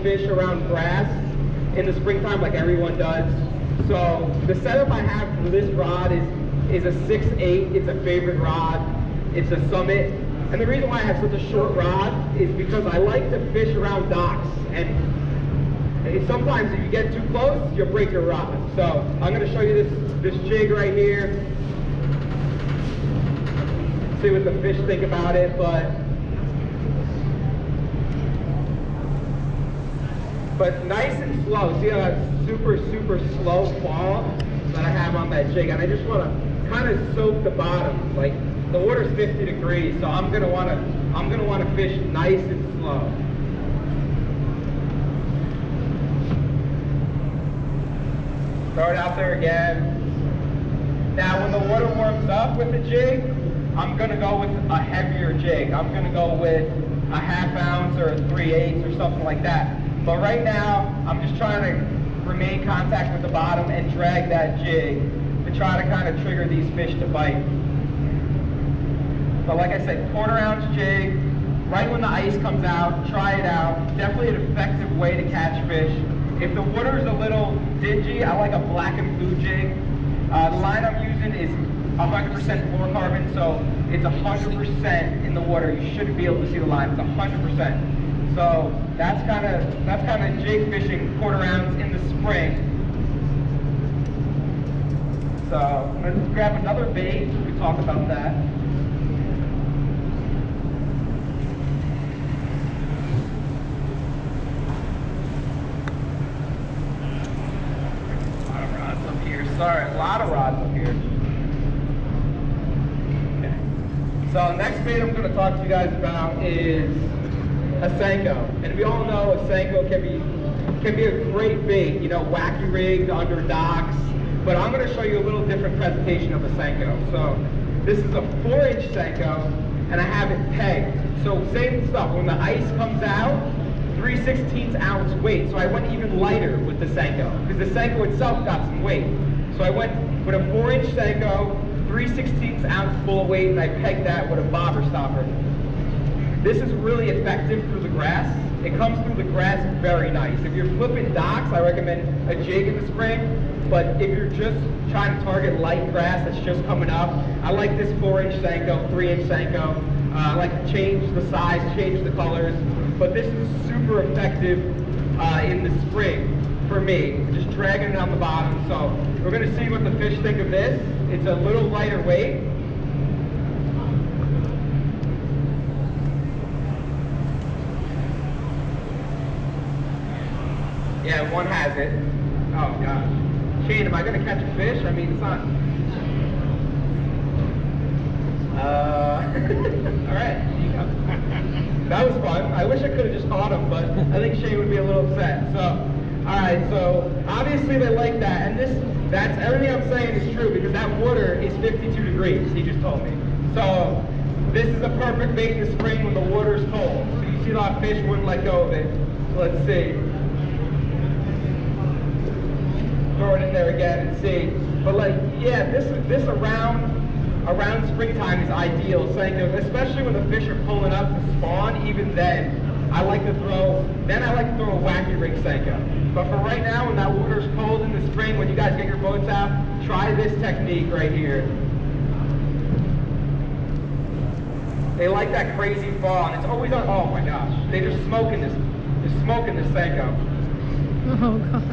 fish around grass in the springtime like everyone does. So the setup I have for this rod is a 6/8. It's a favorite rod. It's a Summit. And the reason why I have such a short rod is because I like to fish around docks. And sometimes if you get too close, you'll break your rod. So I'm going to show you this jig right here. See what the fish think about it, but nice and slow. See how that super slow fall that I have on that jig, and I just want to kind of soak the bottom. Like the water's 50 degrees, so I'm gonna want to fish nice and slow. Throw it out there again. Now when the water warms up with the jig, I'm gonna go with a heavier jig. I'm gonna go with a 1/2 ounce or a 3/8 or something like that. But right now, I'm just trying to remain in contact with the bottom and drag that jig to try to kind of trigger these fish to bite. But like I said, 1/4 ounce jig, right when the ice comes out, try it out. Definitely an effective way to catch fish. If the water is a little dingy, I like a black and blue jig. The line I'm using is 100% fluorocarbon, so it's 100% in the water. You shouldn't be able to see the line, it's 100%. So that's kind of jig fishing 1/4 ounce in the spring. So I'm going to grab another bait. We can talk about that. A lot of rods up here. Sorry, a lot of rods up here. Okay. So the next bait I'm going to talk to you guys about is a Senko, and we all know a Senko can be a great bait, you know, wacky rigged under docks. But I'm going to show you a little different presentation of a Senko. So this is a 4-inch Senko, and I have it pegged. So same stuff. When the ice comes out, 3/16 ounce weight. So I went even lighter with the Senko because the Senko itself got some weight. So I went with a 4-inch Senko, 3/16 ounce full of weight, and I pegged that with a bobber stopper. This is really effective through the grass. It comes through the grass very nice. If you're flipping docks, I recommend a jig in the spring. But if you're just trying to target light grass that's just coming up, I like this 4-inch Senko, 3-inch Senko. I like to change the size, change the colors. But this is super effective in the spring for me. Just dragging it on the bottom. So we're going to see what the fish think of this. It's a little lighter weight. Yeah, one has it. Oh gosh. Shane, am I gonna catch a fish? I mean, it's not. Alright, there you go. That was fun. I wish I could have just caught him, but I think Shane would be a little upset. So, alright, so obviously they like that. And that's everything I'm saying is true because that water is 52 degrees, he just told me. So, this is a perfect bait in the spring when the water is cold. So you see a lot of fish wouldn't let go of it. So let's see. Throw it in there again and see. But like, yeah, this around springtime is ideal, especially when the fish are pulling up to spawn. Even then, I like to throw a wacky rig Senko. But for right now, when that water is cold in the spring, when you guys get your boats out, try this technique right here. They like that crazy fall, and it's always on. Oh my gosh, they're just smoking this Senko. Oh gosh.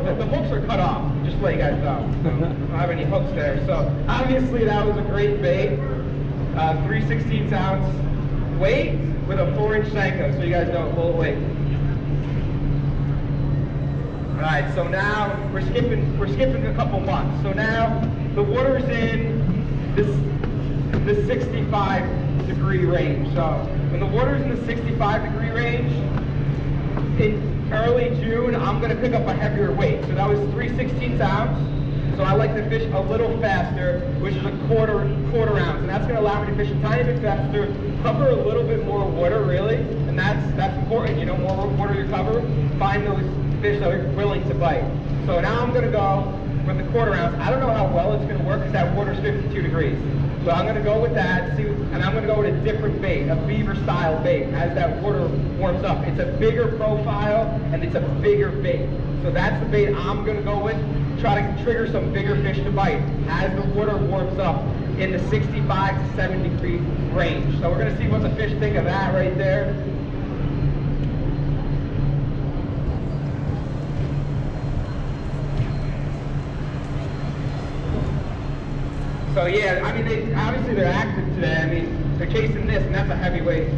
The hooks are cut off, just to let you guys know. So I don't have any hooks there. So obviously that was a great bait. 3/16 ounce weight with a 4-inch Senko, so you guys know full of weight. Alright, so now we're skipping a couple months. So now the water's in the 65 degree range. So when the water's in the 65 degree range, in early June, I'm going to pick up a heavier weight. So that was 3/16 ounce. So I like to fish a little faster, which is a quarter ounce. And that's going to allow me to fish a tiny bit faster, cover a little bit more water, really. And that's important. You know, more water you cover, find those fish that are willing to bite. So now I'm going to go with the 1/4 ounce. I don't know how well it's going to work because that water's 52 degrees. So I'm gonna go with that, and I'm gonna go with a different bait, a beaver style bait, as that water warms up. It's a bigger profile, and it's a bigger bait. So that's the bait I'm gonna go with, try to trigger some bigger fish to bite as the water warms up in the 65 to 70 degree range. So we're gonna see what the fish think of that right there. So yeah, I mean, obviously they're active today. I mean, they're chasing this, and that's a heavyweight.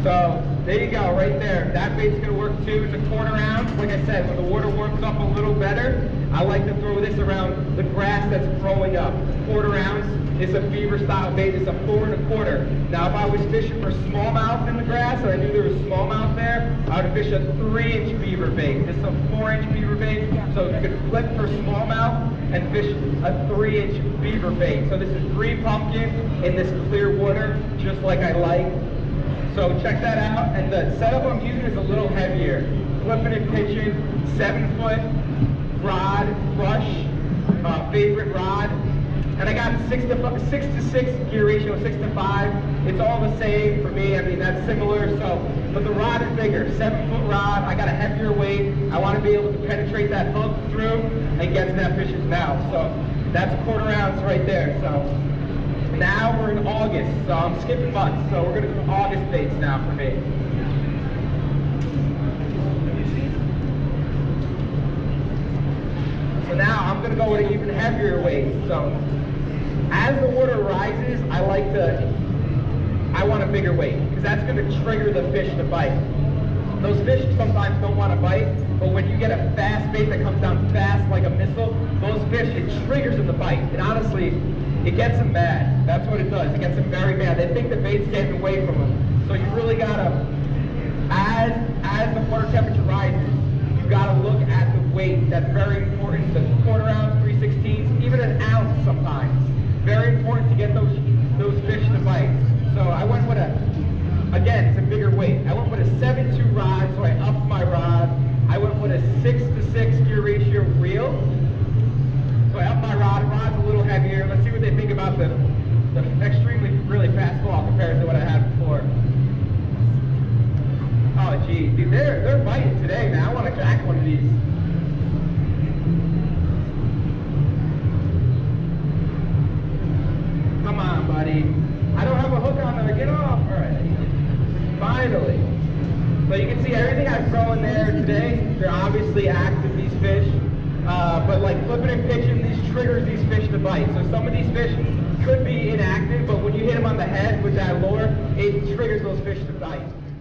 So there you go, right there. That bait's gonna work too. It's a quarter ounce. Like I said, when the water warms up a little better, I like to throw this around the grass that's growing up. Quarter ounce is a beaver style bait. It's a 4 1/4. Now, if I was fishing for smallmouth in the grass, and I knew there was smallmouth there, I would fish a 3-inch beaver bait. This is a 4-inch beaver bait, so you could flip for smallmouth and fish a 3-inch beaver bait. So this is green pumpkin in this clear water, just like I like. So check that out, and the setup I'm using is a little heavier. Flipping and pitching, 7-foot rod, brush, favorite rod. And I got 6 to 6 gear ratio, 6 to 5. It's all the same for me. I mean, that's similar. So, but the rod is bigger, 7-foot rod. I got a heavier weight. I want to be able to penetrate that hook through and get to that fish's mouth. So that's a quarter ounce right there. So now we're in August. So I'm skipping months. So we're going to do August baits now for me. So now I'm going to go with an even heavier weight. So as the water rises, I want a bigger weight, because that's going to trigger the fish to bite. Those fish sometimes don't want to bite, but when you get a fast bait that comes down fast like a missile, those fish, it triggers them to bite. And honestly, it gets them mad. That's what it does. It gets them very mad. They think the bait's getting away from them. So you really got to, as the water temperature rises, you got to look at the weight. That's very important. The quarter ounce, 3/16, even an ounce sometimes. Very important to get those fish to bite. So I went with again, it's a bigger weight. I went with a 7-2 rod, so I upped my rod. I went with a 6 to 6 gear ratio reel. So I upped my rod. The rod's a little heavier. Let's see what they think about the extremely, really fast ball compared to what I had before. Oh geez, dude, they're biting today, man. I want to jack one of these. Come on, buddy. I don't have a hook on there. Get off. All right. Finally. So you can see everything I throw in there today. They're obviously active, these fish. But like flipping and pitching, these triggers these fish to bite. So some of these fish could be inactive, but when you hit them on the head with that lure, it triggers those fish to bite.